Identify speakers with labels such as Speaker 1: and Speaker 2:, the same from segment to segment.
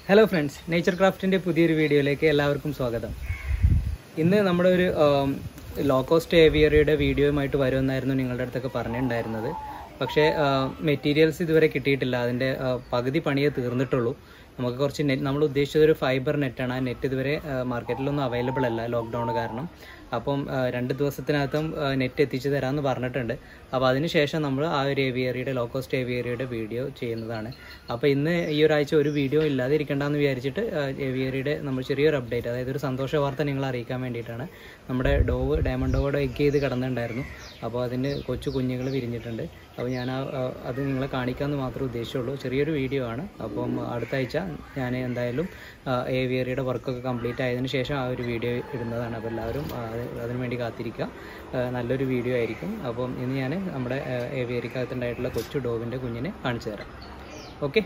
Speaker 1: Hello friends, nature ക്രാഫ്റ്റിൻ്റെ പുതിയൊരു വീഡിയോയിലേക്ക് എല്ലാവർക്കും സ്വാഗതം. ഇന്ന് നമ്മുടെ ഒരു ലോ കോസ്റ്റ് ഏവിയറിയുടെ വീഡിയോയുമായിട്ട് വരുമെന്നായിരുന്നു നിങ്ങളുടെ അടുത്തൊക്കെ പറഞ്ഞിട്ടുണ്ടായിരുന്നത്. പക്ഷേ മെറ്റീരിയൽസ് ഇതുവരെ കിട്ടിയിട്ടില്ല. അതിൻ്റെ പകുതി പണിയേ തീർന്നിട്ടുള്ളൂ. നമുക്ക് കുറച്ച് നമ്മൾ ഉദ്ദേശിച്ചതൊരു ഫൈബർ നെറ്റാണ്. ആ നെറ്റ് ഇതുവരെ മാർക്കറ്റിലൊന്നും അവൈലബിൾ അല്ല, ലോക്ക്ഡൗൺ കാരണം. അപ്പം 2 ദിവസത്തിനകത്തും നെറ്റ് എത്തിച്ചു തരാമെന്ന് പറഞ്ഞിട്ടുണ്ട്. അപ്പോൾ അതിനുശേഷം നമ്മൾ ആ ഒരു ഏവിയറിയുടെ ലോ കോസ്റ്റ് ഏവിയറിയുടെ വീഡിയോ ചെയ്യുന്നതാണ്. അപ്പോൾ ഇന്ന് ഈ ഒരാഴ്ച ഒരു വീഡിയോ ഇല്ലാതെ ഇരിക്കേണ്ടെന്ന് വിചാരിച്ചിട്ട് ഏവിയറിയുടെ നമ്മൾ ചെറിയൊരു അപ്ഡേറ്റ്, അതായത് ഒരു സന്തോഷ വാർത്ത നിങ്ങളെ അറിയിക്കാൻ വേണ്ടിയിട്ടാണ്. നമ്മുടെ ഡയമണ്ട് ഡോവ് എഗ് ചെയ്ത് കിടന്നിട്ടുണ്ടായിരുന്നു. അപ്പോൾ അതിന് കൊച്ചു കുഞ്ഞുങ്ങൾ വിരിഞ്ഞിട്ടുണ്ട്. അപ്പോൾ ഞാൻ അത് നിങ്ങളെ കാണിക്കാമെന്ന് മാത്രമേ ഉദ്ദേശിച്ചുള്ളൂ. ചെറിയൊരു വീഡിയോ ആണ്. അപ്പം അടുത്ത ആഴ്ച ഞാൻ എന്തായാലും ഏവിയറിയുടെ വർക്കൊക്കെ കംപ്ലീറ്റ് ആയതിനു ശേഷം ആ ഒരു വീഡിയോ ഇടുന്നതാണ്. അപ്പോൾ എല്ലാവരും അതിനു വേണ്ടി കാത്തിരിക്കുക. നല്ലൊരു വീഡിയോ ആയിരിക്കും. അപ്പം ഇന്ന് ഞാൻ നമ്മുടെ ഏവിയറിക്കകത്തുണ്ടായിട്ടുള്ള കൊച്ചു ഡോവിൻ്റെ കുഞ്ഞിനെ കാണിച്ചു തരാം. ഓക്കെ.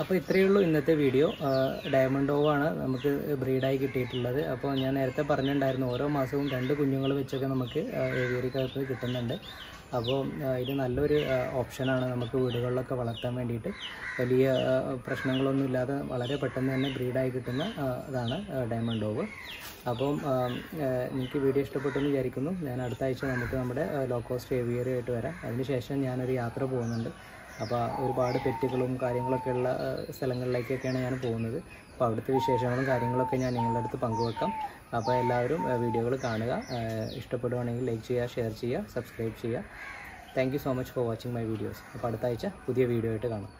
Speaker 1: അപ്പോൾ ഇത്രയേ ഉള്ളൂ ഇന്നത്തെ വീഡിയോ. ഡയമണ്ട് ഓവാണ് നമുക്ക് ബ്രീഡായി കിട്ടിയിട്ടുള്ളത്. അപ്പോൾ ഞാൻ നേരത്തെ പറഞ്ഞിട്ടുണ്ടായിരുന്നു ഓരോ മാസവും 2 കുഞ്ഞുങ്ങൾ വെച്ചൊക്കെ നമുക്ക് ഏവിയറിക്കകത്ത് കിട്ടുന്നുണ്ട്. അപ്പോൾ ഇത് നല്ലൊരു ഓപ്ഷനാണ് നമുക്ക് വീടുകളിലൊക്കെ വളർത്താൻ വേണ്ടിയിട്ട്. വലിയ പ്രശ്നങ്ങളൊന്നും ഇല്ലാതെ വളരെ പെട്ടെന്ന് തന്നെ ബ്രീഡായി കിട്ടുന്ന ഇതാണ് ഡയമണ്ട് ഓവ്. അപ്പം എനിക്ക് വീഡിയോ ഇഷ്ടപ്പെട്ടെന്ന് വിചാരിക്കുന്നു. ഞാൻ അടുത്ത ആഴ്ച നമുക്ക് നമ്മുടെ ലോ കോസ്റ്റ് ഏവിയറി ആയിട്ട് വരാം. അതിനുശേഷം ഞാനൊരു യാത്ര പോകുന്നുണ്ട്. അപ്പോൾ ഒരുപാട് പെറ്റുകളും കാര്യങ്ങളൊക്കെ ഉള്ള സ്ഥലങ്ങളിലേക്കൊക്കെയാണ് ഞാൻ പോകുന്നത്. അപ്പോൾ അവിടുത്തെ വിശേഷങ്ങളും കാര്യങ്ങളൊക്കെ ഞാൻ നിങ്ങളുടെ അടുത്ത് പങ്കുവെക്കാം. അപ്പോൾ എല്ലാവരും വീഡിയോകൾ കാണുക. ഇഷ്ടപ്പെടുവാണെങ്കിൽ ലൈക്ക് ചെയ്യുക, ഷെയർ ചെയ്യുക, സബ്സ്ക്രൈബ് ചെയ്യുക. Thank you so much for watching my videos. അപ്പോൾ അടുത്ത ആഴ്ച പുതിയ വീഡിയോ ആയിട്ട് കാണാം.